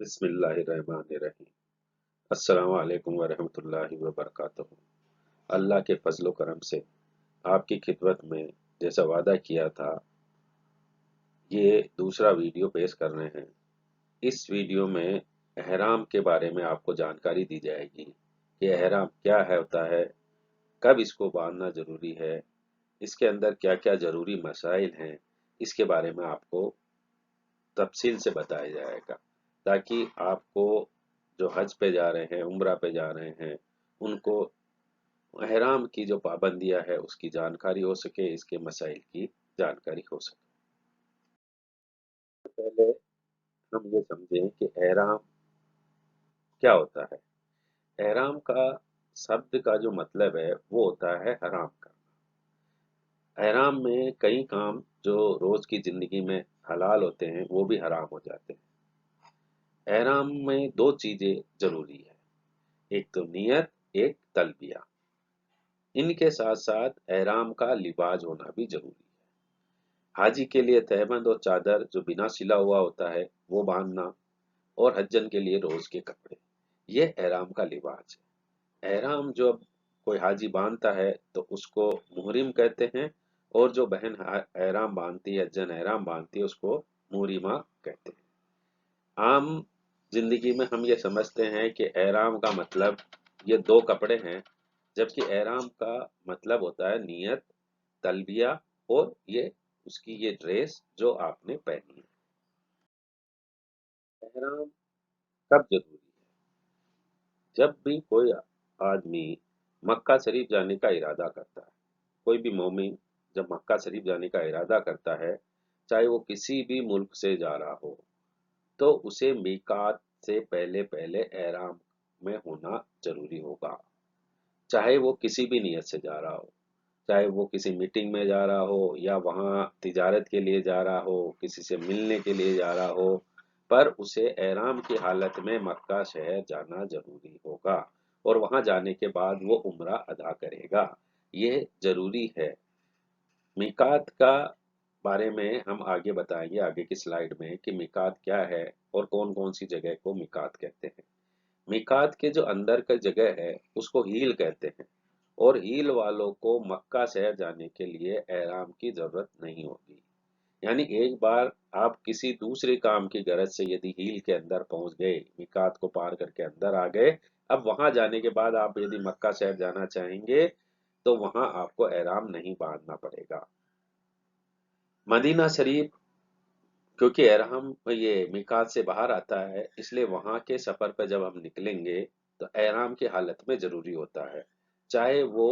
बिस्मिल्लाहिर्रहमानिर्रहीम। अस्सलाम वालेकुम वरहमतुल्लाहि वबरकातुहू। अल्लाह के फजल करम से आपकी खिदमत में जैसा वादा किया था, ये दूसरा वीडियो पेश कर रहे हैं। इस वीडियो में एहराम के बारे में आपको जानकारी दी जाएगी कि एहराम क्या है होता है, कब इसको बांधना ज़रूरी है, इसके अंदर क्या-क्या ज़रूरी मसाइल हैं, इसके बारे में आपको तफ़सील से बताया जाएगा, ताकि आपको जो हज पे जा रहे हैं, उम्रा पे जा रहे हैं, उनको एहराम की जो पाबंदियाँ है उसकी जानकारी हो सके, इसके मसाइल की जानकारी हो सके। पहले हम ये समझें कि एहराम क्या होता है। एहराम का शब्द का जो मतलब है वो होता है हराम का। एहराम में कई काम जो रोज की जिंदगी में हलाल होते हैं वो भी हराम हो जाते हैं। एहराम में दो चीजें जरूरी है, एक तो नियत, एक तलबिया। इनके साथ साथ एहराम का लिबास होना भी जरूरी है। हाजी के लिए तहबंद और चादर जो बिना सिला हुआ होता है वो बांधना, और हज्जन के लिए रोज के कपड़े, ये एहराम का लिबास है। एहराम जब कोई हाजी बांधता है तो उसको मुहरिम कहते हैं, और जो बहन एहराम बांधती है, हज्जन एहराम बांधती है, उसको मुहरिमा कहते हैं। आम जिंदगी में हम ये समझते हैं कि एहराम का मतलब ये दो कपड़े हैं, जबकि एहराम का मतलब होता है नियत, तलबिया, और ये उसकी ये ड्रेस जो आपने पहनी है। एहराम कब जरूरी है? जब भी कोई आदमी मक्का शरीफ जाने का इरादा करता है, कोई भी मोमिन जब मक्का शरीफ जाने का इरादा करता है, चाहे वो किसी भी मुल्क से जा रहा हो, तो उसे मीकात से पहले पहले एहराम में होना जरूरी होगा। चाहे वो किसी भी नियत से जा रहा हो, चाहे वो किसी मीटिंग में जा रहा हो, या वहाँ तिजारत के लिए जा रहा हो, किसी से मिलने के लिए जा रहा हो, पर उसे एहराम की हालत में मक्का शहर जाना जरूरी होगा, और वहाँ जाने के बाद वो उम्रा अदा करेगा। ये जरूरी है। मीकात का बारे में हम आगे बताएंगे, आगे की स्लाइड में, कि मीकात क्या है और कौन कौन सी जगह को मीकात कहते हैं। मीकात के जो अंदर का जगह है उसको हील कहते हैं, और हील वालों को मक्का शहर जाने के लिए एहराम की जरूरत नहीं होगी। यानी एक बार आप किसी दूसरे काम की गरज से यदि हील के अंदर पहुंच गए, मीकात को पार करके अंदर आ गए, अब वहां जाने के बाद आप यदि मक्का शहर जाना चाहेंगे तो वहां आपको एहराम नहीं बांधना पड़ेगा। मदीना शरीफ, क्योंकि एहराम ये मीकात से बाहर आता है, इसलिए वहां के सफर पर जब हम निकलेंगे तो एहराम की हालत में जरूरी होता है, चाहे वो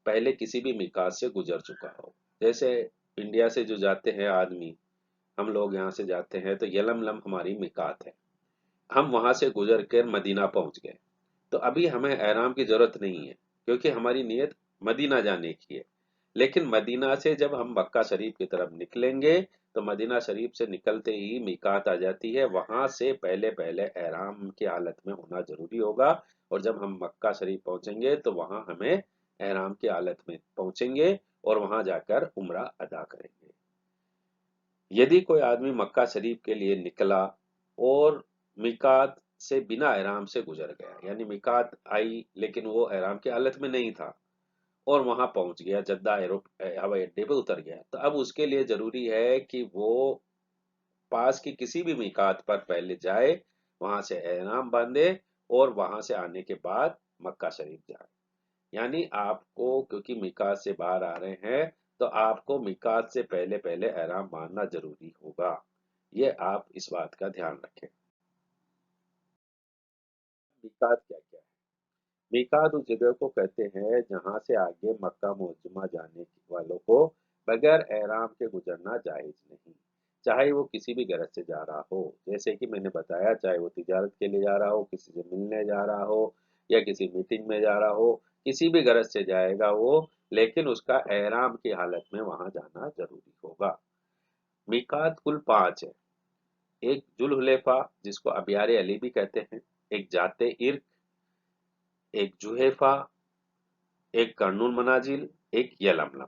पहले किसी भी मीकात से गुजर चुका हो। जैसे इंडिया से जो जाते हैं आदमी, हम लोग यहाँ से जाते हैं तो यलमलम हमारी मीकात है, हम वहां से गुजर कर मदीना पहुंच गए, तो अभी हमें एहराम की जरूरत नहीं है, क्योंकि हमारी नीयत मदीना जाने की है। लेकिन मदीना से जब हम मक्का शरीफ की तरफ निकलेंगे तो मदीना शरीफ से निकलते ही मीकात आ जाती है, वहां से पहले पहले एहराम की हालत में होना जरूरी होगा। और जब हम मक्का शरीफ पहुंचेंगे तो वहां हमें एहराम की हालत में पहुंचेंगे और वहां जाकर उम्रा अदा करेंगे। यदि कोई आदमी मक्का शरीफ के लिए निकला और मिकात से बिना एहराम से गुजर गया, यानी मिकात आई लेकिन वो एहराम की हालत में नहीं था, और वहां पहुंच गया, जद्दा हवाई अड्डे पे उतर गया, तो अब उसके लिए जरूरी है कि वो पास की किसी भी मिकात पर पहले जाए, वहां से एहराम बांधे, और वहां से आने के बाद मक्का शरीफ जाए। यानी आपको, क्योंकि मिकात से बाहर आ रहे हैं, तो आपको मिकात से पहले पहले एहराम बांधना जरूरी होगा। ये आप इस बात का ध्यान रखें। मीकात क्या क्या है? मीकात उस जगह को कहते हैं जहां से आगे मक्का मुअज्जमा जाने वालों को बगैर एहराम के गुजरना जायज नहीं, चाहे वो किसी भी गरज से जा रहा हो। जैसे कि मैंने बताया, चाहे वो तिजारत के लिए जा रहा हो, किसी से मिलने जा रहा हो, या किसी मीटिंग में जा रहा हो, किसी भी गरज से जाएगा वो, लेकिन उसका एहराम की हालत में वहां जाना जरूरी होगा। मीकात कुल 5 है। एक जुल्हुलैफा, जिसको अबियारे अली भी कहते हैं, एक जाते इर्क, एक जुहेफा, एक कर्नूल मनाजिल, एक यलमलम।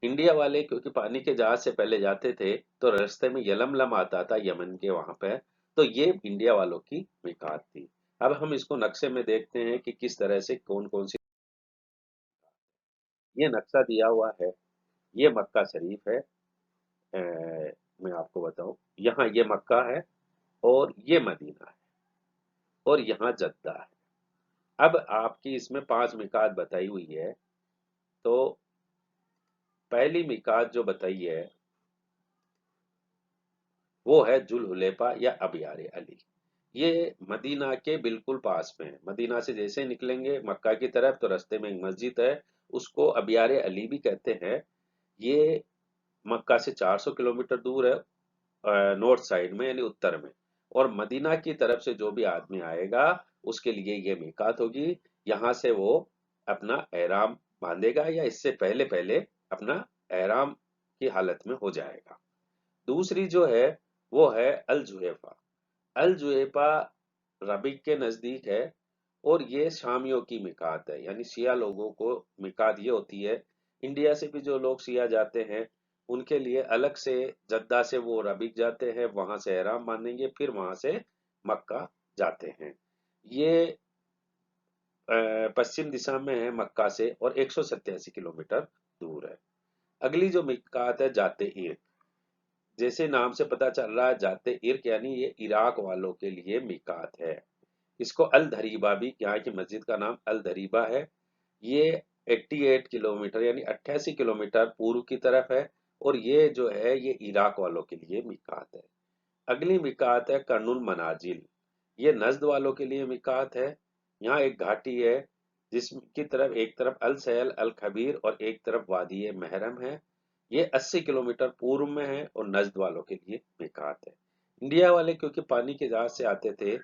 इंडिया वाले क्योंकि पानी के जहाज से पहले जाते थे, तो रास्ते में यलमलम आता था यमन के वहां पे, तो ये इंडिया वालों की मिकात थी। अब हम इसको नक्शे में देखते हैं कि किस तरह से कौन-कौन सी। ये नक्शा दिया हुआ है, ये मक्का शरीफ है। मैं आपको बताऊं, यहाँ ये मक्का है और ये मदीना है और यहाँ जद्दा है। अब आपकी इसमें 5 मिकात बताई हुई है, तो पहली मिकात जो बताई है वो है जुल्हुलैफा या अबयार अली। ये मदीना के बिल्कुल पास में है। मदीना से जैसे ही निकलेंगे मक्का की तरफ तो रास्ते में एक मस्जिद है, उसको अबयार अली भी कहते हैं। ये मक्का से 400 किलोमीटर दूर है, नॉर्थ साइड में यानी उत्तर में। और मदीना की तरफ से जो भी आदमी आएगा उसके लिए ये मीकात होगी। यहाँ से वो अपना एहराम बांधेगा या इससे पहले पहले अपना एहराम की हालत में हो जाएगा। दूसरी जो है वो है अल जुहैफा। अल जुहैफा रबीक के नजदीक है और ये शामियों की मिकात है, यानी शिया लोगों को मिकात ये होती है। इंडिया से भी जो लोग शिया जाते हैं उनके लिए अलग से जद्दा से वो रबीक जाते हैं, वहां से एहराम बांधेंगे, फिर वहां से मक्का जाते हैं। ये पश्चिम दिशा में है मक्का से और 187 किलोमीटर दूर है। अगली जो मिकात है जाते इर्क। जैसे नाम से पता चल रहा है जाते इर्क यानी ये इराक वालों के लिए मिकात है। इसको अल धरीबा भी, यहाँ की मस्जिद का नाम अल धरीबा है। ये 88 किलोमीटर यानी 88 किलोमीटर पूर्व की तरफ है और ये जो है ये इराक वालों के लिए मिकात है। अगली मिकात है कर्नुल मनाजिल। ये नजद वालों के लिए मिकात है। यहाँ एक घाटी है जिसकी तरफ एक तरफ अल सैल अल खबीर और एक तरफ वादी महरम है। ये 80 किलोमीटर पूर्व में है और नजद वालों के लिए मिकात है। इंडिया वाले क्योंकि पानी के जहाज से आते थे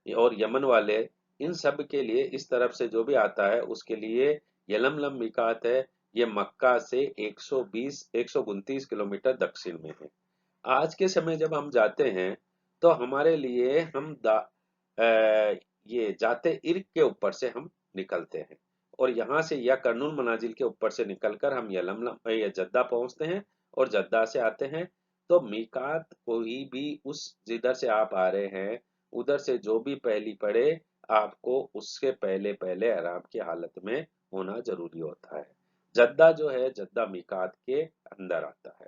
और यमन वाले, इन सब के लिए इस तरफ से जो भी आता है उसके लिए यलमलम मिकात है। ये मक्का से 120 129 किलोमीटर दक्षिण में है। आज के समय जब हम जाते हैं तो हमारे लिए ये जाते इर्क के ऊपर से हम निकलते हैं और यहाँ से या कर्नूल मनाजिल के ऊपर से निकलकर हम यलमलम या जद्दा पहुंचते हैं और जद्दा से आते हैं। तो मीकात कोई भी उस जिधर से आप आ रहे हैं उधर से जो भी पहली पड़े आपको उसके पहले पहले आराम की हालत में होना जरूरी होता है। जद्दा जो है जद्दा मीकात के अंदर आता है।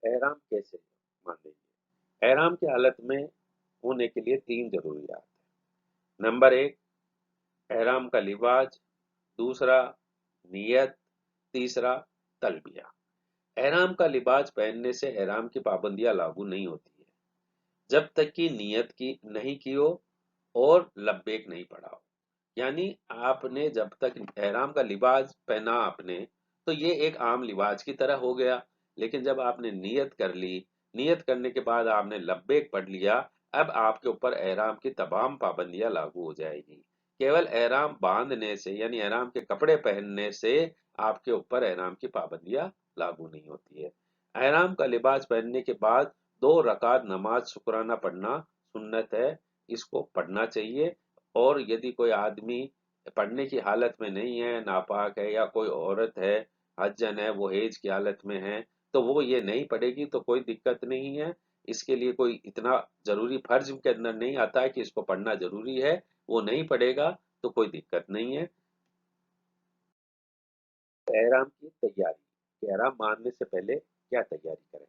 एहराम कैसे बांधेंगे? एहराम की हालत में होने के लिए 3 जरूरियात है। नंबर 1 एहराम का लिबाज, दूसरा नियत, तीसरा तलबिया। एहराम का लिबाज पहनने से एहराम की पाबंदियां लागू नहीं होती है जब तक कि नियत की नहीं की हो और लब्बैक नहीं पड़ा हो। यानी आपने जब तक एहराम का लिबास पहना आपने तो ये एक आम लिबास की तरह हो गया। लेकिन जब आपने नियत कर ली, नियत करने के बाद आपने लब्बैक पढ़ लिया, अब आपके ऊपर एहराम की तमाम पाबंदियां लागू हो जाएगी। केवल एहराम बांधने से यानी एहराम के कपड़े पहनने से आपके ऊपर एहराम की पाबंदियां लागू नहीं होती है। एहराम का लिबास पहनने के बाद 2 रकात नमाज शुक्राना पढ़ना सुन्नत है, इसको पढ़ना चाहिए। और यदि कोई आदमी पढ़ने की हालत में नहीं है, नापाक है या कोई औरत है, हज्जन है, वो हेज की हालत में है, तो वो ये नहीं पढ़ेगी तो कोई दिक्कत नहीं है। इसके लिए कोई इतना जरूरी फर्ज के अंदर नहीं आता है कि इसको पढ़ना जरूरी है। वो नहीं पढ़ेगा तो कोई दिक्कत नहीं है। एहराम की तैयारी। एहराम बांधने से पहले क्या तैयारी करें?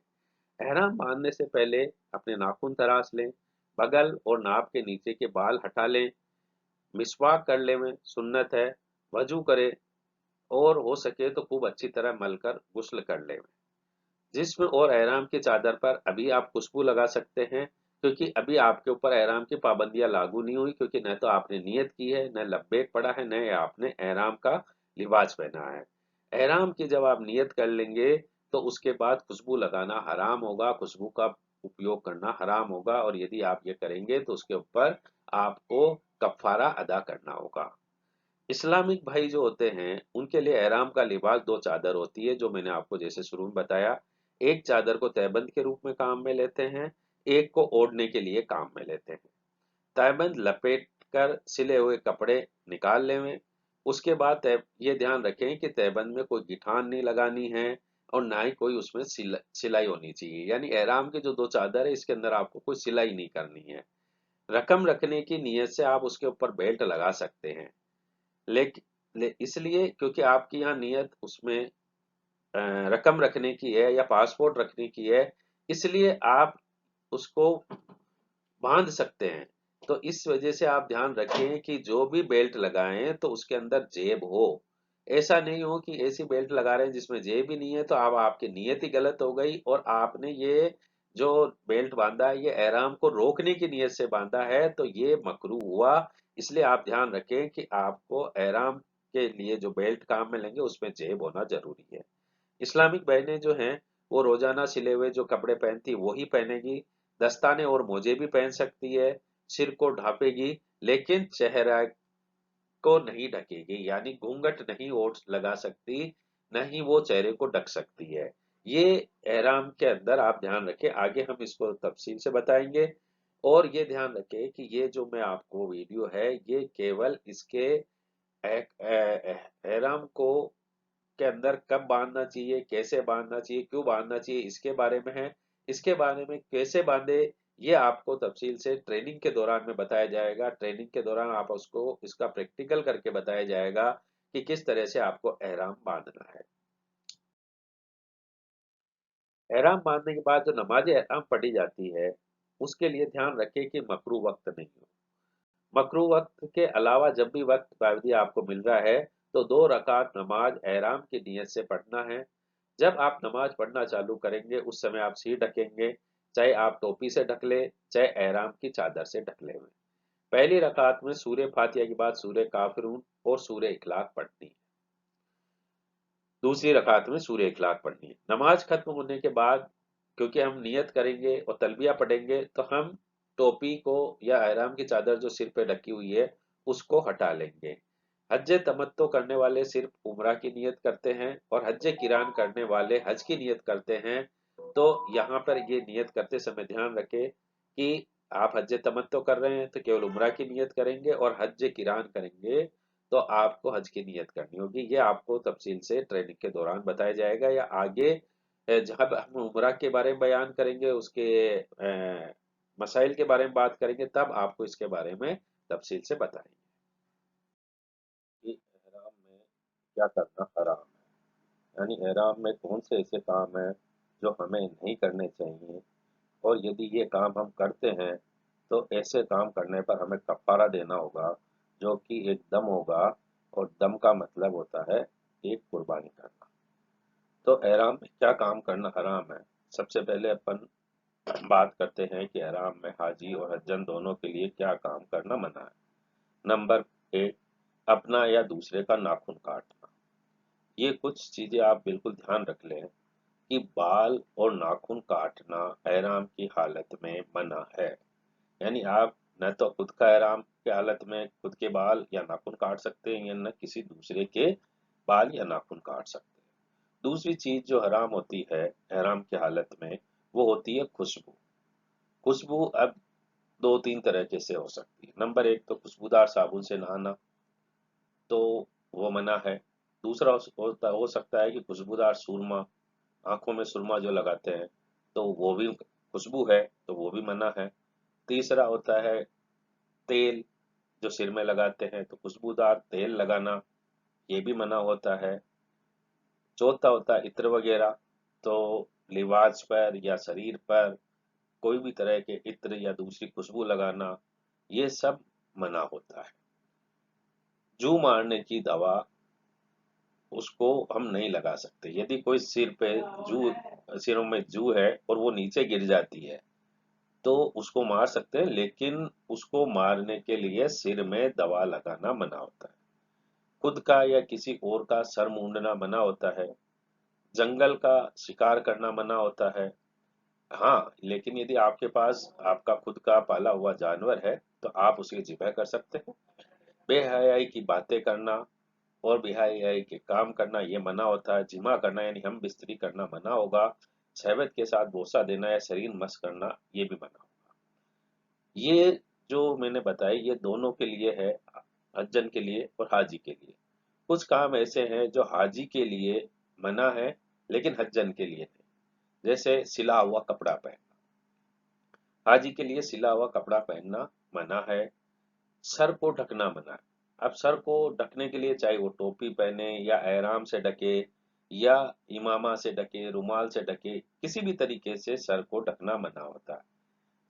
एहराम बांधने से पहले अपने नाखून तराश लें, बगल और नाप के नीचे के बाल हटा लें, मिसवाक कर लें सुन्नत है, वजू करें और हो सके तो खूब अच्छी तरह मलकर गुस्ल कर लें। जिस्म और एहराम की चादर पर अभी आप खुशबू लगा सकते हैं क्योंकि अभी आपके ऊपर एहराम की पाबंदियां लागू नहीं हुई, क्योंकि न तो आपने नियत की है, न लब्बैक पड़ा है, न आपने एहराम का लिबास पहना है। एहराम की जब आप नियत कर लेंगे तो उसके बाद खुशबू लगाना हराम होगा, खुशबू का उपयोग करना हराम होगा और यदि आप ये करेंगे तो उसके ऊपर आपको कफ़ारा अदा करना होगा। इस्लामिक भाई जो होते हैं उनके लिए एहराम का लिबास 2 चादर होती है, जो मैंने आपको जैसे शुरू में बताया। एक चादर को तहबंद के रूप में काम में लेते हैं, एक को ओढ़ने के लिए काम में लेते हैं। तहबंद लपेट कर सिले हुए कपड़े निकाल लें। उसके बाद ये ध्यान रखें कि तहबंद में कोई गिठान नहीं लगानी है और ना ही कोई उसमें सिलाई होनी चाहिए। यानी एहराम के जो दो चादर है इसके अंदर आपको कोई सिलाई नहीं करनी है। रकम रखने की नीयत से आप उसके ऊपर बेल्ट लगा सकते हैं, लेकिन इसलिए क्योंकि आपकी यहाँ नीयत उसमें रकम रखने की है या पासपोर्ट रखने की है, इसलिए आप उसको बांध सकते हैं। तो इस वजह से आप ध्यान रखें कि जो भी बेल्ट लगाएं तो उसके अंदर जेब हो। ऐसा नहीं हो कि ऐसी बेल्ट लगा रहे हैं जिसमें जेब ही नहीं है, तो अब आपकी नीयत ही गलत हो गई और आपने ये जो बेल्ट बांधा है ये एहराम को रोकने की नीयत से बांधा है, तो ये मकरूह हुआ। इसलिए आप ध्यान रखें कि आपको एहराम के लिए जो बेल्ट काम में लेंगे उसमें जेब होना जरूरी है। इस्लामिक बहनें जो हैं वो रोजाना सिले हुए जो कपड़े पहनती वही पहनेगी, दस्ताने और मोजे भी पहन सकती है, सिर को ढांपेगी, लेकिन चेहरा को नहीं ढकेगी, यानी घूंघट नहीं ओढ़ लगा सकती, न ही वो चेहरे को ढक सकती है। ये एहराम के अंदर आप ध्यान रखें, आगे हम इसको तफसील से बताएंगे। और ये ध्यान रखें कि ये जो मैं आपको वीडियो है ये केवल इसके एहराम को के अंदर कब बांधना चाहिए, कैसे बांधना चाहिए, क्यों बांधना चाहिए, इसके बारे में है। इसके बारे में कैसे बांधे ये आपको तफसील से ट्रेनिंग के दौरान में बताया जाएगा। ट्रेनिंग के दौरान आप उसको इसका प्रैक्टिकल करके बताया जाएगा कि किस तरह से आपको एहराम बांधना है। एहराम बांधने के बाद जो नमाज एहराम पढ़ी जाती है उसके लिए ध्यान रखें कि मकरूह वक्त नहीं हो। मकरूह वक्त के अलावा जब भी वक्त बावदी आपको मिल रहा है तो 2 रकात नमाज एहराम की नीयत से पढ़ना है। जब आप नमाज पढ़ना चालू करेंगे उस समय आप सिर ढकेंगे, चाहे आप टोपी से ढक ले चाहे एहराम की चादर से ढक ले। पहली रकात में सूर्य फातिहा के बाद सूर्य काफिरून और सूर्य इखलाक पढ़नी है। दूसरी रकात में सूर्य इखलाक पढ़नी है। नमाज खत्म होने के बाद क्योंकि हम नियत करेंगे और तलबिया पढ़ेंगे तो हम टोपी को या एहराम की चादर जो सिर पे ढकी हुई है उसको हटा लेंगे। हज तमत्तो करने वाले सिर्फ उम्रा की नियत करते हैं और हज किरान करने वाले हज की नियत करते हैं। तो यहाँ पर ये नियत करते समय ध्यान रखें कि आप हज तमत्तो कर रहे हैं तो केवल उम्रा की नियत करेंगे और हज किरान करेंगे तो आपको हज की नियत करनी होगी। ये आपको तफसील से ट्रेनिंग के दौरान बताया जाएगा या आगे जब हम उम्रा के बारे में बयान करेंगे उसके मसाइल के बारे में बात करेंगे तब आपको इसके बारे में तफसील से बताएंगे कि एहराम में क्या करना हराम है। यानी एहराम में कौन से ऐसे काम हैं जो हमें नहीं करने चाहिए, और यदि ये काम हम करते हैं तो ऐसे काम करने पर हमें कफ़ारा देना होगा जो कि एक दम होगा, और दम का मतलब होता है एक कुर्बानी करना। तो एहराम में क्या काम करना हराम है। सबसे पहले अपन बात करते हैं कि एहराम में हाजी और हज्जन दोनों के लिए क्या काम करना मना है। नंबर 1, अपना या दूसरे का नाखून काटना। ये कुछ चीजें आप बिल्कुल ध्यान रख लें कि बाल और नाखून काटना एहराम की हालत में मना है। यानी आप न तो खुद का एहराम के हालत में खुद के बाल या नाखून काट सकते हैं या न किसी दूसरे के बाल या नाखून काट सकते हैं। दूसरी चीज जो हराम होती है एहराम की हालत में वो होती है खुशबू। खुशबू अब 2-3 तरीके से हो सकती है। नंबर 1 तो खुशबूदार साबुन से नहाना, तो वो मना है। दूसरा हो सकता है कि खुशबूदार सुरमा, आंखों में सुरमा जो लगाते हैं तो वो भी खुशबू है तो वो भी मना है। तीसरा होता है तेल, जो सिर में लगाते हैं तो खुशबूदार तेल लगाना, ये भी मना होता है। चौथा होता है इत्र वगैरह, तो लिबास पर या शरीर पर कोई भी तरह के इत्र या दूसरी खुशबू लगाना, ये सब मना होता है। जू मारने की दवा उसको हम नहीं लगा सकते। यदि कोई सिर पे जू सिरों में जू है और वो नीचे गिर जाती है तो उसको मार सकते हैं, लेकिन उसको मारने के लिए सिर में दवा लगाना मना होता है। खुद का या किसी और का सर मूंडना मना होता है। जंगल का शिकार करना मना होता है। हाँ, लेकिन यदि आपके पास आपका खुद का पाला हुआ जानवर है तो आप उसे ज़िबह कर सकते हैं। बेहयाई की बातें करना और बेहयाई के काम करना ये मना होता है। जिमा करना यानी हम बिस्तरी करना मना होगा। शहवत के साथ बोसा देना या शरीर मस करना ये भी मना होगा। ये जो मैंने बताए ये दोनों के लिए है, हज्जन के लिए और हाजी के लिए। कुछ काम ऐसे हैं जो हाजी के लिए मना है लेकिन हज्जन के लिए नहीं। जैसे सिला हुआ कपड़ा पहनना, हाजी के लिए सिला हुआ कपड़ा पहनना मना है। सर को ढकना मना है। अब सर को ढकने के लिए चाहे वो टोपी पहने या एहराम से ढके या इमामा से ढके, रुमाल से ढके, किसी भी तरीके से सर को ढकना मना होता है।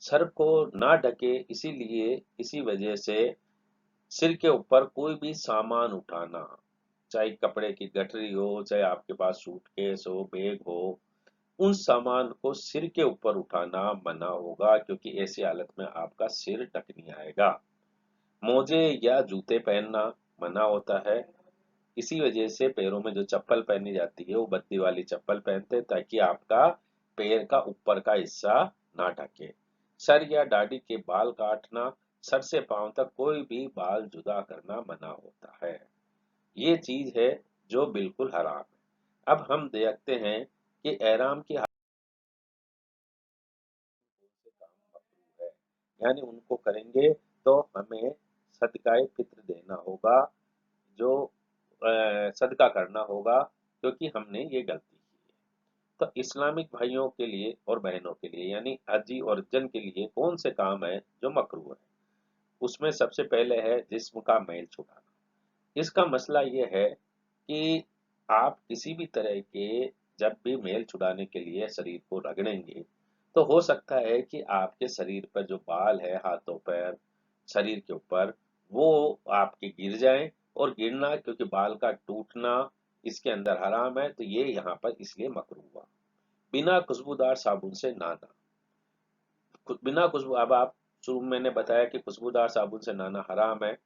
सर को ना ढके इसीलिए, इसी वजह से सिर के ऊपर कोई भी सामान उठाना, चाहे कपड़े की गठरी हो, चाहे आपके पास सूटकेस हो, बैग हो, उन सामान को सिर के ऊपर उठाना मना होगा, क्योंकि ऐसी हालत में आपका सिर ढक नहीं आएगा। मोजे या जूते पहनना मना होता है। इसी वजह से पैरों में जो चप्पल पहनी जाती है वो बत्ती वाली चप्पल पहनते हैं, ताकि आपका पैर का ऊपर का हिस्सा ना ढके। सर या दाढ़ी के बाल काटना, सर से पांव तक कोई भी बाल जुदा करना मना होता है। ये चीज है जो बिल्कुल हराम है। अब हम देखते हैं कि एहराम की हालत से काम मकरूह है, यानी उनको करेंगे तो हमें सदकाए फित्र देना होगा, जो सदका करना होगा, क्योंकि हमने ये गलती की है। तो इस्लामिक भाइयों के लिए और बहनों के लिए, यानी हाजी और हज्जन के लिए कौन से काम है जो मकरूह है? उसमें सबसे पहले है जिस्म का मैल छुड़ाना। इसका मसला ये है कि आप किसी भी तरह के जब भी मैल छुड़ाने के लिए शरीर को रगड़ेंगे, तो हो सकता है कि आपके शरीर पर जो बाल है, हाथों पैर, शरीर के ऊपर, वो आपके गिर जाएं, और गिरना, क्योंकि बाल का टूटना इसके अंदर हराम है, तो ये यहाँ पर इसलिए मकरूह हुआ। बिना खुशबूदार साबुन से नहाना। बिना खुशबू, अब आप शुरू में मैंने बताया कि खुशबूदार साबुन से नहाना हराम है,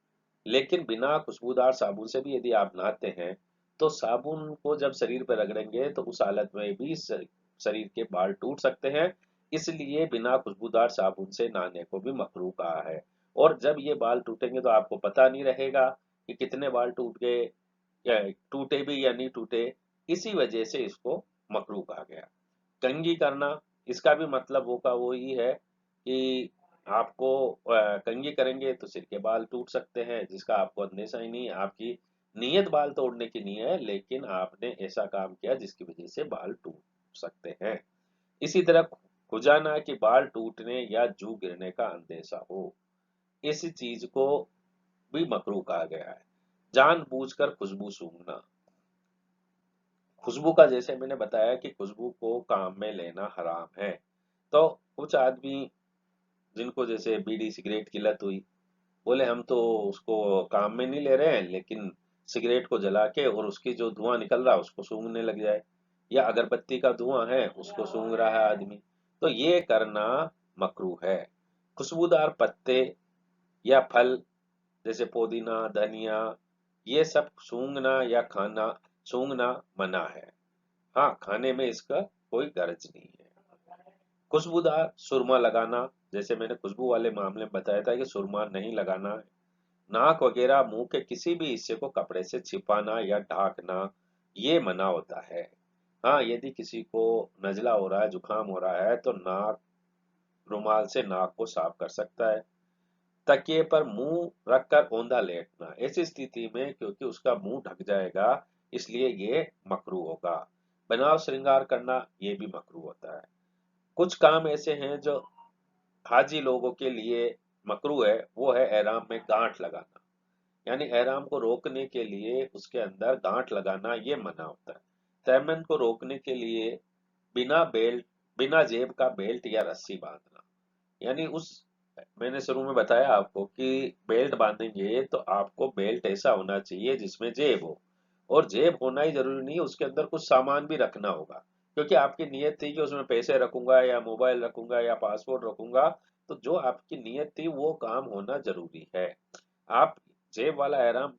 लेकिन बिना खुशबूदार साबुन से भी यदि आप नहाते हैं, तो साबुन को जब शरीर पर रगड़ेंगे तो उस हालत में भी शरीर के बाल टूट सकते हैं। इसलिए बिना खुशबूदार साबुन से नहाने को भी मकरूह कहा है। और जब ये बाल टूटेंगे तो आपको पता नहीं रहेगा कि कितने बाल टूट गए, या टूटे भी या नहीं टूटे। इसी वजह से इसको मकरूह कहा गया। कंघी करना, इसका भी मतलब होगा वो ही है कि आपको कंघी करेंगे तो सिर के बाल टूट सकते हैं, जिसका आपको अंदेशा ही नहीं है। आपकी नीयत बाल तोड़ने की नहीं है, लेकिन आपने ऐसा काम किया जिसकी वजह से बाल टूट सकते हैं। इसी तरह खुजाना, कि बाल टूटने या जू गिरने का अंदेशा हो, इस चीज को भी मकरूह कहा गया है। जानबूझकर खुशबू सूंघना, खुशबू का जैसे मैंने बताया कि खुशबू को काम में लेना हराम है। तो कुछ आदमी जिनको जैसे बीड़ी सिगरेट की लत हुई, बोले हम तो उसको काम में नहीं ले रहे हैं, लेकिन सिगरेट को जला के और उसकी जो धुआं निकल रहा है उसको सूंघने लग जाए, या अगरबत्ती का धुआं है उसको सूंघ रहा है आदमी, तो ये करना मकरूह है। खुशबूदार पत्ते या फल जैसे पुदीना, धनिया, ये सब सूंघना या खाना, सूंघना मना है। हाँ, खाने में इसका कोई गर्ज नहीं है। खुशबूदार सुरमा लगाना, जैसे मैंने खुशबू वाले मामले में बताया था कि सुरमा नहीं लगाना है। नाक वगैरह मुंह के किसी भी हिस्से को कपड़े से छिपाना या ढाकना, ये मना होता है। हाँ, यदि किसी को नजला हो रहा है, जुकाम हो रहा है, तो नाक, रुमाल से नाक को साफ कर सकता है। तकिए पर मुंह रखकर औंधा लेटना, ऐसी स्थिति में क्योंकि उसका मुंह ढक जाएगा, इसलिए ये मकरूह होगा। बनाव श्रृंगार करना, ये भी मकरूह होता है। कुछ काम ऐसे हैं जो हाजी लोगों के लिए मकरूह है, वो है एहराम में गांठ लगाना, यानी एहराम को रोकने के लिए उसके अंदर गांठ लगाना, ये मना होता है। तैमन को रोकने के लिए बिना बेल्ट, बिना जेब का बेल्ट या रस्सी बांधना, यानी उस, मैंने शुरू में बताया आपको कि बेल्ट बांधेंगे तो आपको बेल्ट ऐसा होना चाहिए जिसमें जेब हो, और जेब होना ही जरूरी नहीं, उसके अंदर कुछ सामान भी रखना होगा, क्योंकि आपकी नीयत थी कि उसमें पैसे रखूंगा या मोबाइल रखूंगा या पासपोर्ट रखूंगा, तो जो आपकी नीयत थी वो काम होना जरूरी है। आप जेब वाला एहराम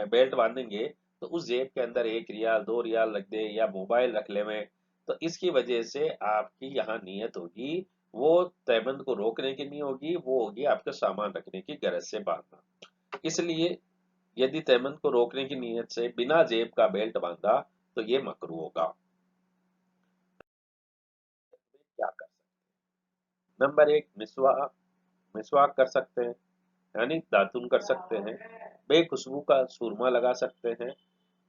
बेल्ट बांधेंगे तो उस जेब के अंदर 1 रियाल 2 रियाल रख दे या मोबाइल रख ले में, तो इसकी वजह से आपकी यहाँ नीयत होगी, वो तयबंद को रोकने की नहीं होगी, वो होगी आपके सामान रखने की गरज से बांधना। इसलिए यदि तयबंद को रोकने की नीयत से बिना जेब का बेल्ट बांधा तो ये मकरूह होगा। क्या कर सकते हैं? नंबर एक, मिसवाक, मिसवाक कर सकते हैं, यानी दातुन कर सकते हैं। बेखुशबू का सूरमा लगा सकते हैं।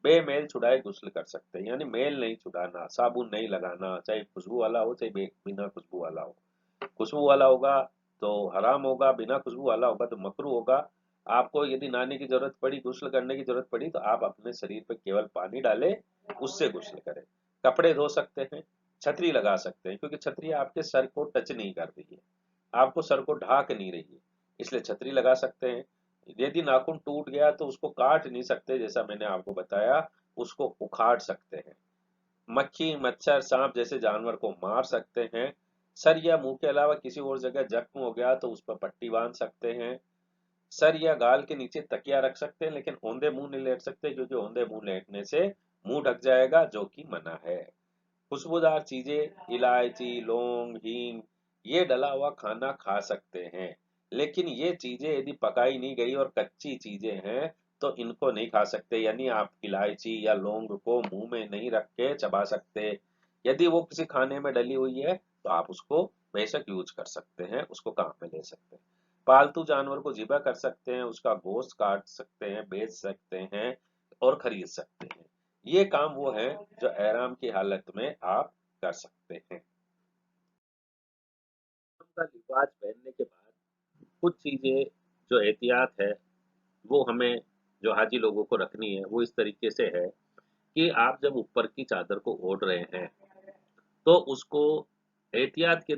बेमेल छुड़ाए गुस्ल कर सकते हैं, यानी मेल नहीं छुड़ाना, साबुन नहीं लगाना, चाहे खुशबू वाला हो चाहे बिना खुशबू वाला हो। खुशबू वाला होगा तो हराम होगा, बिना खुशबू वाला होगा तो मकरूह होगा। आपको यदि नहाने की जरूरत पड़ी, गुस्ल करने की जरूरत पड़ी, तो आप अपने शरीर पर केवल पानी डालें, उससे गुस्ल करें। कपड़े धो सकते हैं, छतरी लगा सकते हैं, क्योंकि छतरी आपके सर को टच नहीं कर रही है, आपको सर को ढाक नहीं रही है, इसलिए छतरी लगा सकते हैं। यदि नाखून टूट गया तो उसको काट नहीं सकते, जैसा मैंने आपको बताया, उसको उखाड़ सकते हैं। मक्खी मच्छर सांप जैसे जानवर को मार सकते हैं। सर या मुंह के अलावा किसी और जगह जख्म हो गया तो उस पर पट्टी बांध सकते हैं। सर या गाल के नीचे तकिया रख सकते हैं, लेकिन औंधे मुंह नहीं लेट सकते, क्योंकि औंधे मुंह लेटने से मुंह ढक जाएगा, जो कि मना है। खुशबूदार चीजें, इलायची, लौंग, हींग, ये डला हुआ खाना खा सकते हैं, लेकिन ये चीजें यदि पकाई नहीं गई और कच्ची चीजें हैं तो इनको नहीं खा सकते। यानी आप इलायची या लौंग को मुंह में नहीं रख के चबा सकते। यदि वो किसी खाने में डली हुई है तो आप उसको बेशक यूज कर सकते हैं, उसको काम में ले सकते हैं। पालतू जानवर को ज़िबा कर सकते हैं, उसका गोश्त काट सकते हैं, बेच सकते हैं और खरीद सकते हैं। ये काम वो है जो एहराम की हालत में आप कर सकते हैं। का लिबास पहनने के बाद कुछ चीजें जो एहतियात है वो हमें, जो हाजी लोगों को रखनी है, वो इस तरीके से है कि आप जब ऊपर की चादर को ओढ़ रहे हैं तो उसको एहतियात के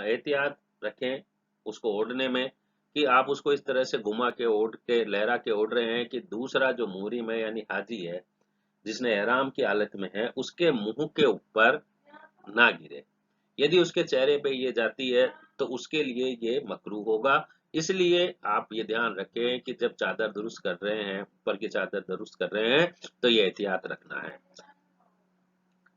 एहतियात रखें उसको ओढ़ने में, कि आप उसको इस तरह से घुमा के ओढ़ के लहरा के ओढ़ रहे हैं कि दूसरा जो मुहरिम है यानी हाजी है, जिसने एहराम की हालत में है, उसके मुंह के ऊपर ना गिरे। यदि उसके चेहरे पे ये जाती है तो उसके लिए ये मकरूह होगा। इसलिए आप ये ध्यान रखें कि जब चादर दुरुस्त कर रहे हैं, ऊपर की चादर दुरुस्त कर रहे हैं, तो ये एहतियात रखना है।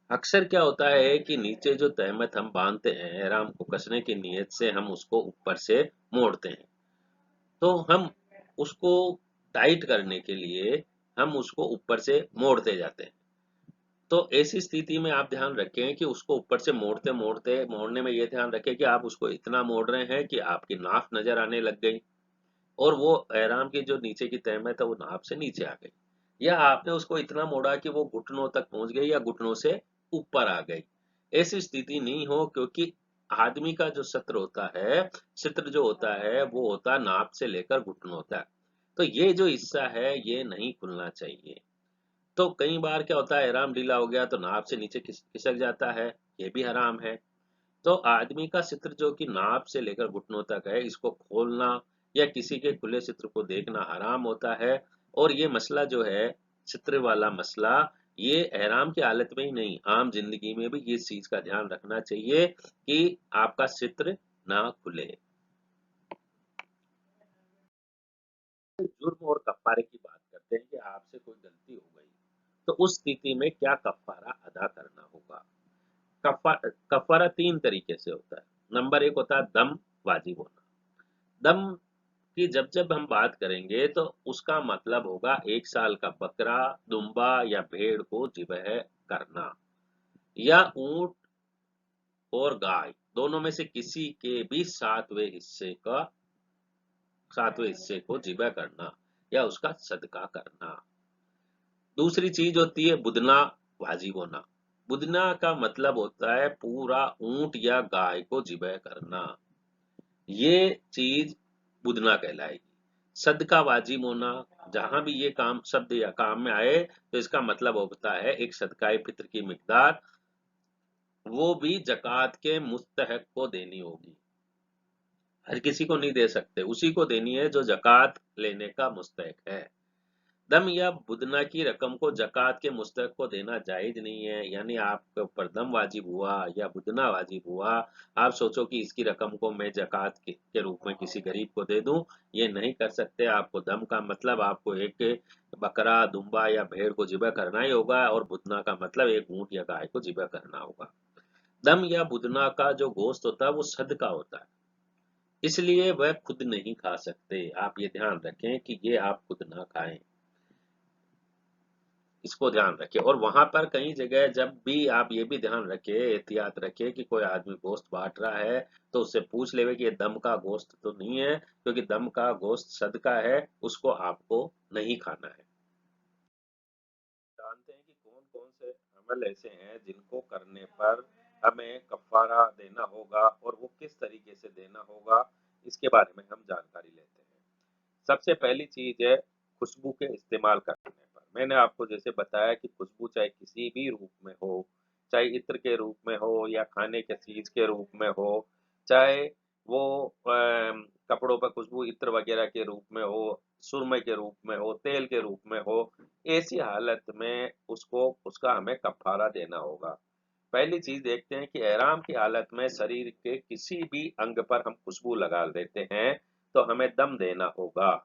अक्सर क्या होता है कि नीचे जो तहमत हम बांधते हैं एहराम को कसने की नीयत से, हम उसको ऊपर से मोड़ते हैं, तो हम उसको टाइट करने के लिए हम उसको ऊपर से मोड़ते जाते हैं। तो ऐसी स्थिति में आप ध्यान रखें कि उसको ऊपर से मोड़ते मोड़ते, मोड़ने में ये ध्यान रखें कि आप उसको इतना मोड़ रहे हैं कि आपकी नाफ नजर आने लग गई और वो एहराम की जो नीचे की तहमत है वो नाप से नीचे आ गई, या आपने उसको इतना मोड़ा कि वो घुटनों तक पहुंच गई या घुटनों से ऊपर आ गई। ऐसी स्थिति नहीं हो, क्योंकि आदमी का जो सत्र होता है, चित्र जो होता है वो होता है नाप से लेकर घुटनों तक। तो ये जो हिस्सा है ये नहीं खुलना चाहिए। तो कई बार क्या होता है, एहराम ढीला हो गया तो नाप से नीचे खिसक जाता है, ये भी हराम है। तो आदमी का सित्र जो कि नाप से लेकर घुटनों तक है, इसको खोलना या किसी के खुले सित्र को देखना हराम होता है। और ये मसला जो है, सित्र वाला मसला, ये एहराम की हालत में ही नहीं, आम जिंदगी में भी इस चीज का ध्यान रखना चाहिए कि आपका सित्र ना खुले। जुर्म और कफारे की बात करते हैं कि आपसे कोई गलती हो गई तो उस स्थिति में क्या कफारा अदा करना होगा। कफा कफारा तीन तरीके से होता है। नंबर एक होता है दम वाजिब होना। दम की जब जब हम बात करेंगे तो उसका मतलब होगा 1 साल का बकरा, दुम्बा या भेड़ को ज़िबह करना, या ऊंट और गाय दोनों में से किसी के भी सातवें हिस्से को ज़िबह करना या उसका सदका करना। दूसरी चीज होती है बुदना वाजिब होना। बुदना का मतलब होता है पूरा ऊंट या गाय को ज़िबह करना, ये चीज बुदना कहलाएगी। सदका वाजिब होना, जहां भी ये काम शब्द या काम में आए तो इसका मतलब होता है एक सदकाए फित्र की मिकदार, वो भी जकात के मुस्तहक को देनी होगी। हर किसी को नहीं दे सकते, उसी को देनी है जो जकात लेने का मुस्तहक है। दम या बुदना की रकम को जकात के मुस्तहक को देना जायज नहीं है। यानी आपके ऊपर दम वाजिब हुआ या बुदना वाजिब हुआ, आप सोचो कि इसकी रकम को मैं जकात के रूप में किसी गरीब को दे दूं, ये नहीं कर सकते। आपको दम का मतलब आपको एक बकरा, दुम्बा या भेड़ को ज़िबह करना ही होगा, और बुदना का मतलब एक ऊंट या गाय को ज़िबह करना होगा। दम या बुदना का जो गोश्त होता है वो सदका होता है, इसलिए वह खुद नहीं खा सकते। आप ये ध्यान रखें कि ये आप खुद ना खाएं, इसको ध्यान रखें। और वहां पर कई जगह जब भी आप ये भी ध्यान रखें, एहतियात रखें कि कोई आदमी गोश्त बांट रहा है तो उससे पूछ लेवे कि ये दम का गोश्त तो नहीं है, क्योंकि दम का गोश्त सदका है, उसको आपको नहीं खाना है। अमल ऐसे हैं जिनको करने पर हमें कफ़ारा देना होगा और वो किस तरीके से देना होगा, इसके बारे में हम जानकारी लेते हैं। सबसे पहली चीज़ है खुशबू के इस्तेमाल करने पर। मैंने आपको जैसे बताया कि खुशबू चाहे किसी भी रूप में हो, चाहे इत्र के रूप में हो या खाने के चीज़ के रूप में हो, चाहे वो कपड़ों पर खुशबू इत्र वगैरह के रूप में हो, सुरमे के रूप में हो, तेल के रूप में हो, ऐसी हालत में उसको उसका हमें कफ़ारा देना होगा। पहली चीज़ देखते हैं कि ihram की हालत में शरीर के किसी भी अंग पर हम खुशबू लगा देते हैं, तो हमें दम देना होगा।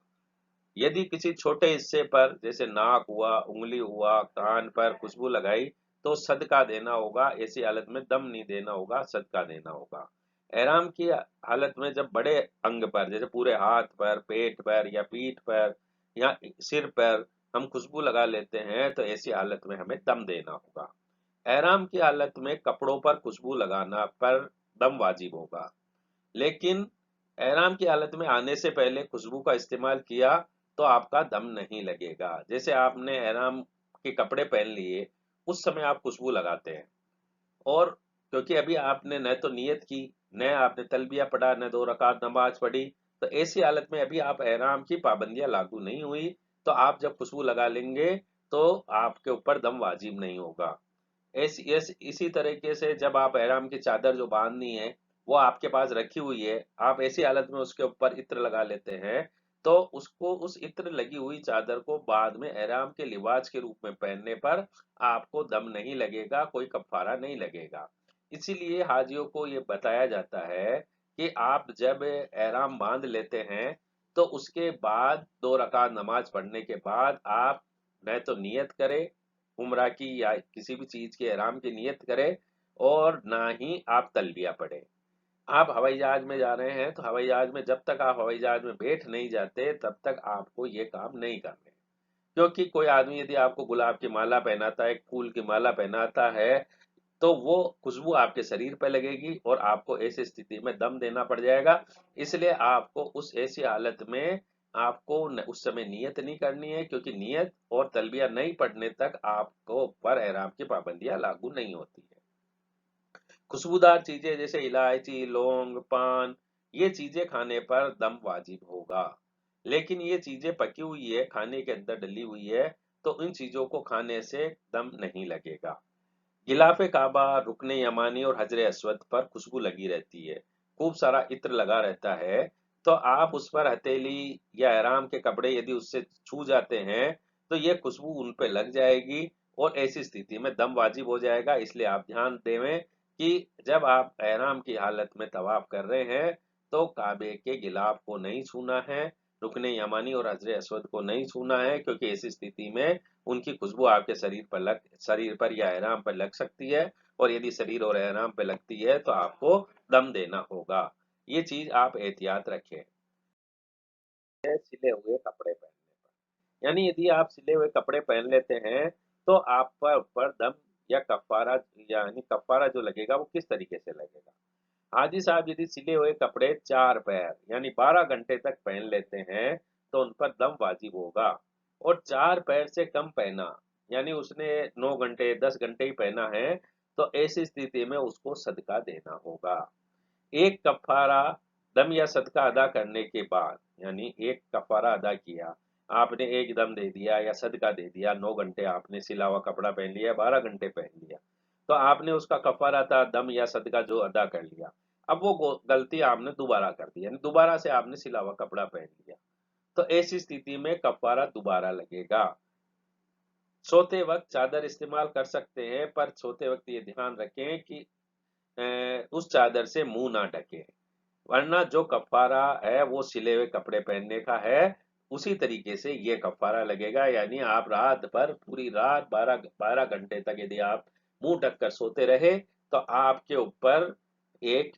यदि किसी छोटे हिस्से पर जैसे नाक हुआ, उंगली हुआ, कान पर खुशबू लगाई तो सदका देना होगा। ऐसी हालत में दम नहीं देना होगा, सदका देना होगा। एहराम की हालत में जब बड़े अंग पर जैसे पूरे हाथ पर, पेट पर या पीठ पर या सिर पर हम खुशबू लगा लेते हैं तो ऐसी हालत में हमें दम देना होगा। एहराम की हालत में कपड़ों पर खुशबू लगाना पर दम वाजिब होगा। लेकिन एहराम की हालत में आने से पहले खुशबू का इस्तेमाल किया तो आपका दम नहीं लगेगा। जैसे आपने एहराम के कपड़े पहन लिए, उस समय आप खुशबू लगाते हैं और क्योंकि अभी आपने न तो नियत की, न आपने तलबिया पढ़ा, न 2 रकात नमाज पढ़ी, तो ऐसी हालत में अभी आप एहराम की पाबंदियां लागू नहीं हुई, तो आप जब खुशबू लगा लेंगे तो आपके ऊपर दम वाजिब नहीं होगा। इसी तरीके से जब आप एहराम की चादर जो बांधनी है वो आपके पास रखी हुई है, आप ऐसी हालत में उसके ऊपर इत्र लगा लेते हैं, तो उसको उस इत्र लगी हुई चादर को बाद में एहराम के लिबास के रूप में पहनने पर आपको दम नहीं लगेगा, कोई कफ़ारा नहीं लगेगा। इसीलिए हाजियों को ये बताया जाता है कि आप जब एहराम बांध लेते हैं तो उसके बाद 2 रकात नमाज पढ़ने के बाद आप न तो नियत करें उम्रा की या किसी भी चीज के एहराम की नियत करें और ना ही आप तलबिया पढ़ें। आप हवाई जहाज में जा रहे हैं तो हवाई जहाज में जब तक आप हवाई जहाज में बैठ नहीं जाते तब तक आपको ये काम नहीं करने। क्योंकि कोई आदमी यदि आपको गुलाब की माला पहनाता है, फूल की माला पहनाता है, तो वो खुशबू आपके शरीर पर लगेगी और आपको ऐसी स्थिति में दम देना पड़ जाएगा। इसलिए आपको उस ऐसी हालत में आपको उस समय नियत नहीं करनी है, क्योंकि नियत और तलबिया नहीं पढ़ने तक आपको ऊपर एहराम की पाबंदियां लागू नहीं होती है। खुशबूदार चीजें जैसे इलायची, लौंग, पान, ये चीजें खाने पर दम वाजिब होगा। लेकिन ये चीजें पकी हुई है, खाने के अंदर डली हुई है, तो इन चीजों को खाने से दम नहीं लगेगा। गिलाफ काबा, रुकने यमानी और हजर अस्वद पर खुशबू लगी रहती है, खूब सारा इत्र लगा रहता है, तो आप उस पर हथेली या एहराम के कपड़े यदि उससे छू जाते हैं तो ये खुशबू उन पे लग जाएगी और ऐसी स्थिति में दम वाजिब हो जाएगा। इसलिए आप ध्यान देवें कि जब आप एहराम की हालत में तवाफ कर रहे हैं तो काबे के गिलाफ को नहीं छूना है, रुकने यमानी और हजर अस्वद को नहीं छूना है, क्योंकि ऐसी स्थिति में उनकी खुशबू आपके शरीर पर या एहराम पर लग सकती है और यदि शरीर और एहराम पे लगती है तो आपको दम देना होगा। ये चीज आप एहतियात रखें। सिले हुए कपड़े पहनने पर, यानी यदि आप सिले हुए कपड़े पहन लेते हैं तो आप पर ऊपर दम या कफारा, यानी कफारा जो लगेगा वो किस तरीके से लगेगा। हाजी साहब यदि सिले हुए कपड़े 4 पैर यानी 12 घंटे तक पहन लेते हैं तो उन पर दम वाजिब होगा। और 4 पैर से कम पहना यानी उसने 9 घंटे 10 घंटे ही पहना है, तो ऐसी स्थिति में उसको सदका देना होगा। एक कफ़ारा दम या सदका अदा करने के बाद, यानी एक कफ़ारा अदा किया, आपने एक दम दे दिया या सदका दे दिया, 9 घंटे आपने सिला हुआ कपड़ा पहन लिया, 12 घंटे पहन लिया, तो आपने उसका कफ़ारा था दम या सदका जो अदा कर लिया। अब वो गलती आपने दोबारा कर दी, यानी दोबारा से आपने सिला हुआ कपड़ा पहन लिया, तो ऐसी स्थिति में कफ़ारा दोबारा लगेगा। सोते वक्त चादर इस्तेमाल कर सकते हैं, पर सोते वक्त ये ध्यान रखें कि उस चादर से मुंह ना ढके, वरना जो कफ़ारा है वो सिले हुए कपड़े पहनने का है, उसी तरीके से ये कफ़ारा लगेगा। यानी आप रात भर पूरी रात 12 घंटे तक यदि आप मुंह ढककर सोते रहे तो आपके ऊपर एक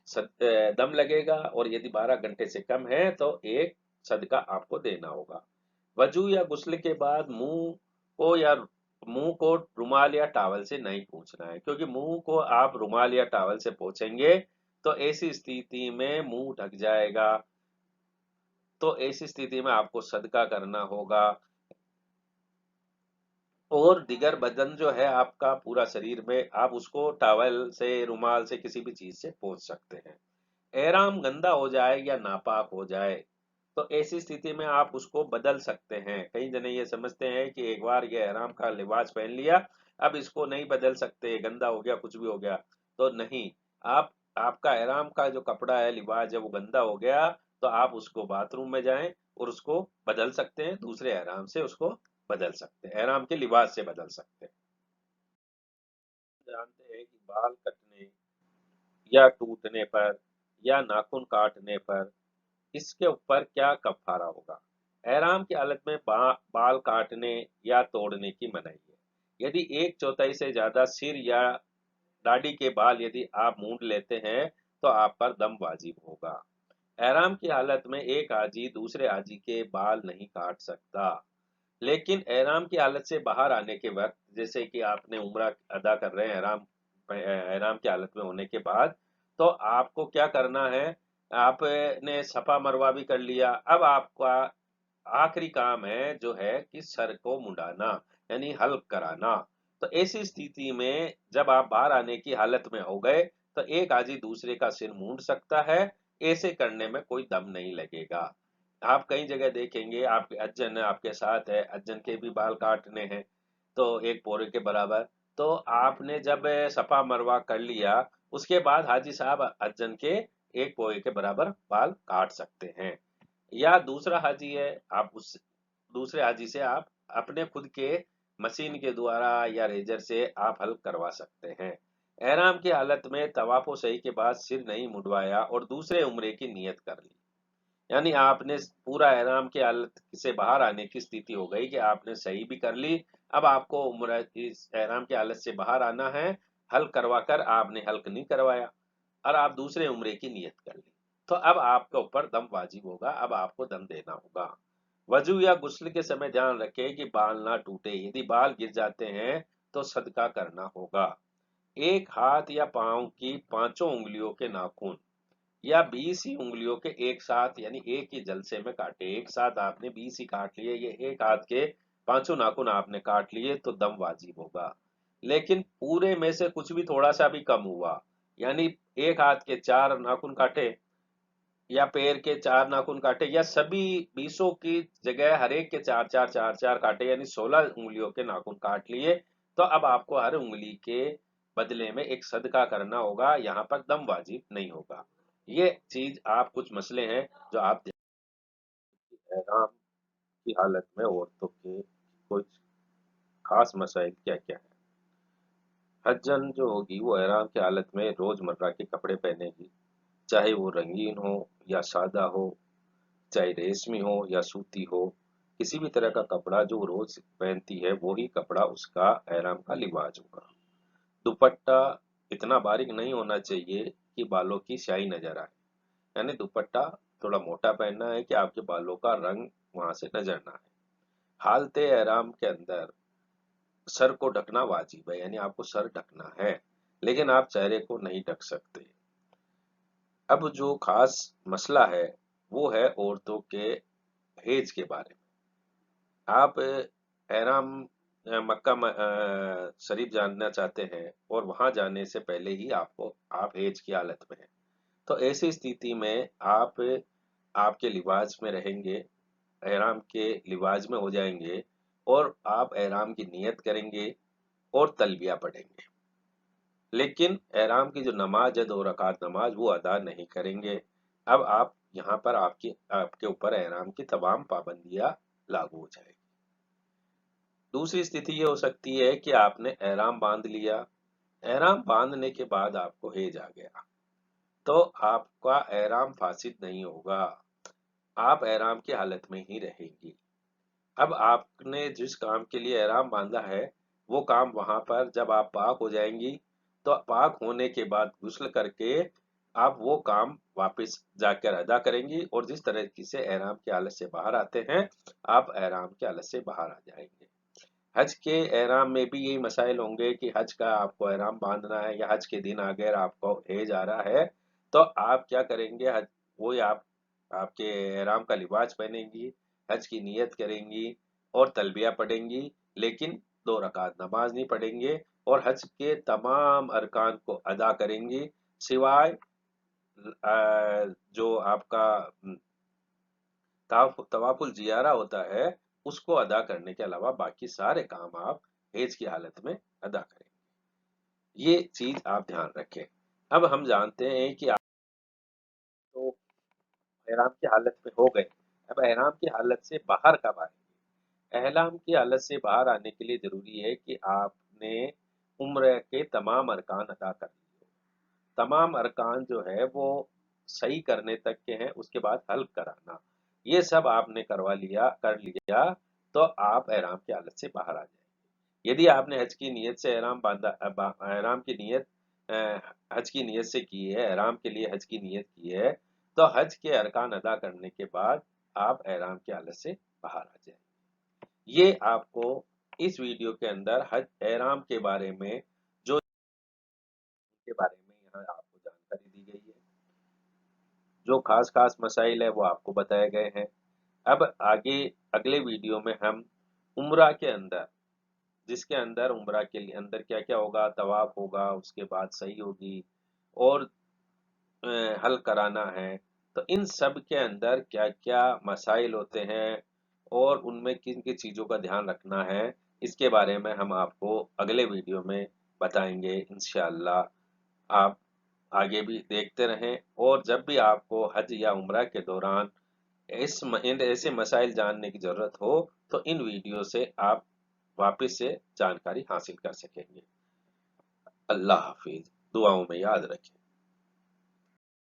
दम लगेगा और यदि 12 घंटे से कम है तो एक सदका आपको देना होगा। वजू या गुस्ल के बाद मुंह को रुमाल या टॉवल से नहीं पोंछना है, क्योंकि मुंह को आप रुमाल या टॉवल से पोंछेंगे तो ऐसी स्थिति में मुंह ढक जाएगा, तो ऐसी स्थिति में आपको सदका करना होगा। और दिगर बदन जो है आपका पूरा शरीर में आप उसको टॉवल से, रुमाल से, किसी भी चीज से पोंछ सकते हैं। एहराम गंदा हो जाए या नापाक हो जाए तो ऐसी स्थिति में आप उसको बदल सकते हैं। कई जने ये समझते हैं कि एक बार ये एहराम का लिबास पहन लिया, अब इसको नहीं बदल सकते, गंदा हो गया, कुछ भी हो गया। तो नहीं, आप आपका एहराम का जो कपड़ा है, लिबास जब वो गंदा हो गया, तो आप उसको बाथरूम में जाएं और उसको बदल सकते हैं, दूसरे एहराम से उसको बदल सकते हैं, एहराम के लिबास से बदल सकते हैं। जानते हैं कि बाल कटने या टूटने पर या नाखून काटने पर इसके ऊपर क्या कफ़ारा होगा? एहराम की हालत में बाल काटने या तोड़ने की मनाही है। यदि 1/4 से ज़्यादा सिर या दाढ़ी के बाल यदि आप मूंड लेते हैं, तो आप पर दम वाजिब होगा। एहराम की हालत में एक हाजी दूसरे हाजी के बाल नहीं काट सकता। लेकिन एहराम की हालत से बाहर आने के वक्त, जैसे कि आपने उम्रा अदा कर रहे हैं एहराम की हालत में होने के बाद, तो आपको क्या करना है, आपने सफा मरवा भी कर लिया। अब आपका आखिरी काम है जो है कि सर को मुंडाना, यानी हल्क कराना। तो ऐसी स्थिति में जब आप बाहर आने की हालत में हो गए, तो एक हाजी दूसरे का सिर मूंड सकता है। ऐसे करने में कोई दम नहीं लगेगा। आप कई जगह देखेंगे, आपके अज्जन आपके साथ है, अज्जन के भी बाल काटने हैं, तो एक पोरे के बराबर। तो आपने जब सफा मरवा कर लिया, उसके बाद हाजी साहब अज्जन के एक पोरे के बराबर बाल काट सकते हैं। या दूसरा हाजी है, आप उस दूसरे हाजी से आप अपने खुद के मशीन के द्वारा या रेजर से आप हल करवा सकते हैं। एहराम की हालत में तवाफ़ो सही के बाद सिर नहीं मुड़वाया और दूसरे उम्रे की नियत कर ली, यानी आपने पूरा एहराम की हालत से बाहर आने की स्थिति हो गई कि आपने सही भी कर ली। अब आपको उम्र इस एहराम की हालत से बाहर आना है, हल करवा कर आपने हल्क नहीं करवाया और आप दूसरे उम्रे की नियत कर ली, तो अब आपके ऊपर दम वाजिब होगा, अब आपको दम देना होगा। वजू या गुस्ल के समय ध्यान रखें कि बाल ना टूटे, यदि बाल गिर जाते हैं तो सदका करना होगा। एक हाथ या पांव की पांचों उंगलियों के नाखून या 20 ही उंगलियों के एक साथ, यानी एक ही जलसे में काटे। एक साथ आपने 20 ही काट लिए, ये एक हाथ के पांचों नाखून आपने काट लिए तो दम वाजिब होगा। लेकिन पूरे में से कुछ भी थोड़ा सा भी कम हुआ, यानी एक हाथ के 4 नाखून काटे या पैर के 4 नाखून काटे या सभी 20 की जगह हर एक के 4 4 काटे, यानी 16 उंगलियों के नाखून काट लिए, तो अब आपको हर उंगली के बदले में एक सदका करना होगा, यहाँ पर दम वाजिब नहीं होगा। ये चीज आप कुछ मसले हैं जो आप एहराम की हालत में औरतों के कुछ खास मसाइल क्या क्या है। हज्जन जो होगी वो एहराम की हालत में रोजमर्रा के कपड़े पहनेगी, चाहे वो रंगीन हो या सादा हो, चाहे रेशमी हो या सूती हो। किसी भी तरह का कपड़ा जो वो रोज पहनती है वही कपड़ा उसका एहराम का लिबास होगा। दुपट्टा इतना बारीक नहीं होना चाहिए कि बालों की स्याही नजर आए, यानी दुपट्टा थोड़ा मोटा पहनना है कि आपके बालों का रंग वहां से नजर ना आए। हालते एहराम के अंदर सर को ढकना वाजिब है, यानी आपको सर ढकना है, लेकिन आप चेहरे को नहीं ढक सकते। अब जो खास मसला है वो है औरतों के हेज के बारे में। आप एहराम मक्का शरीफ जानना चाहते हैं और वहां जाने से पहले ही आप हेज की हालत में हैं, तो ऐसी स्थिति में आप आपके लिबास में रहेंगे, एहराम के लिबास में हो जाएंगे और आप एहराम की नियत करेंगे और तलबिया पढ़ेंगे। लेकिन एहराम की जो नमाज है, 2 रकात नमाज, वो अदा नहीं करेंगे। अब आप यहाँ पर आपके ऊपर एहराम की तमाम पाबंदियां लागू हो जाएगी। दूसरी स्थिति ये हो सकती है कि आपने एहराम बांध लिया, एहराम बांधने के बाद आपको हेज आ गया, तो आपका एहराम फासिद नहीं होगा, आप एहराम की हालत में ही रहेंगी। अब आपने जिस काम के लिए एहराम बांधा है, वो काम वहां पर जब आप पाक हो जाएंगी, तो पाक होने के बाद गुस्ल करके आप वो काम वापस जाकर अदा करेंगी और जिस तरीके से एहराम की हालत से बाहर आते हैं, आप एहराम की हालत से बाहर आ जाएंगे। हज के एहराम में भी यही मसाइल होंगे कि हज का आपको एहराम बांधना है या हज के दिन अगर आपको हेज आ रहा है, तो आप क्या करेंगे, हज वही आप आपके एहराम का लिबास पहनेंगी, हज की नियत करेंगी और तलबिया पढ़ेंगी, लेकिन 2 रकात नमाज नहीं पढ़ेंगे और हज के तमाम अरकान को अदा करेंगे, सिवाय जो आपका तवाफुल जियारा होता है, उसको अदा करने के अलावा बाकी सारे काम आप हेज की हालत में अदा करेंगे। ये चीज आप ध्यान रखें। अब हम जानते हैं कि आप तो एहराम की हालत में हो गए, अब एहराम की हालत से बाहर कब आएंगे? एहराम की हालत से बाहर आने के लिए जरूरी है कि आपने उम्र के तमाम अरकान अदा कर लिए। तमाम अरकान जो है वो सही करने तक के हैं, उसके बाद हल्क कराना, ये सब आपने कर लिया, तो आप एहराम की हालत से बाहर आ जाएंगे। यदि आपने हज की नीयत से एहराम की नीयत हज की नीयत से की है, एहराम के लिए हज की नीयत की है, तो हज के अरकान अदा करने के बाद आप एहराम की हालत से बाहर आ जाएंगे। ये आपको इस वीडियो के अंदर हज एहराम के बारे में जो के बारे में यहाँ आपको जानकारी दी गई है, जो खास खास मसाइल है वो आपको बताए गए हैं। अब आगे अगले वीडियो में हम उम्रा के अंदर, जिसके अंदर उम्रा के लिए अंदर क्या क्या होगा, तवाफ होगा, उसके बाद सही होगी और हल कराना है, तो इन सब के अंदर क्या क्या मसाइल होते हैं और उनमें किन किन चीज़ों का ध्यान रखना है, इसके बारे में हम आपको अगले वीडियो में बताएंगे इंशाअल्लाह। आप आगे भी देखते रहें और जब भी आपको हज या उम्रा के दौरान इन ऐसे मसाइल जानने की ज़रूरत हो, तो इन वीडियो से आप वापस से जानकारी हासिल कर सकेंगे। अल्लाह हाफिज, दुआओं में याद रखें।